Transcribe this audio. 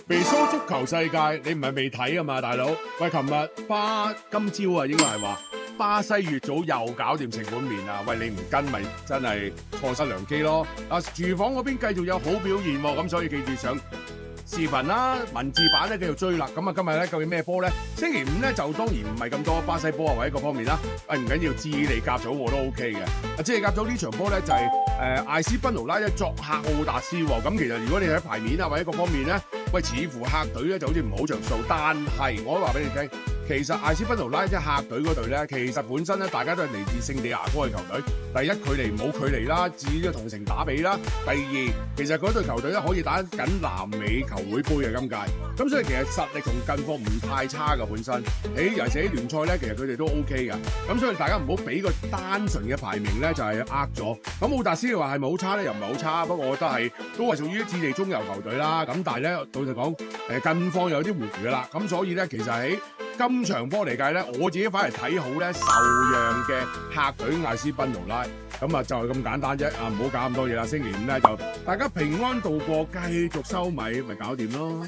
肥蘇足球世界，你唔係未睇啊嘛，大佬？喂，今朝啊，應該係話巴西乙組又搞掂食碗麵啊！喂，你唔跟咪真係錯失良機咯！廚房嗰邊繼續有好表現喎，咁所以記住上視頻啦、文字版咧繼續追啦。咁啊，今日咧究竟咩波咧？星期五咧就當然唔係咁多巴西波啊，或者各方面啦。唔緊要，智利甲組我都 OK嘅。智利甲組呢場波咧就係艾斯賓奴拉咧作客奧達斯喎。咁其實如果你睇牌面啊或者各方面咧，喂，似乎客隊咧就好似唔好着數。但係我話俾你聽，其實艾斯賓奴拉即係客隊嗰隊咧，其實本身咧大家都係嚟自聖地牙哥嘅球隊。第一，距離冇距離啦，至於同城打比啦。第二，其實嗰隊球隊咧可以打緊南美球會杯嘅今屆，咁所以其實實力同近況唔太差嘅本身。尤其是喺聯賽咧，其實佢哋都 OK 嘅。咁所以大家唔好俾個單純嘅排名咧就係呃咗。咁奧達斯嘅話係咪好差咧？又唔係好差，不過我覺得都係屬於智利中游球隊啦。咁但係咧老實講，近況有啲回嘅啦。咁所以咧其實喺今場波嚟計咧，我自己反而睇好咧受讓嘅客隊艾斯賓奴拉。咁啊就係咁簡單啫，唔好搞咁多嘢啦。星期五咧就大家平安度過，繼續收米咪搞掂咯。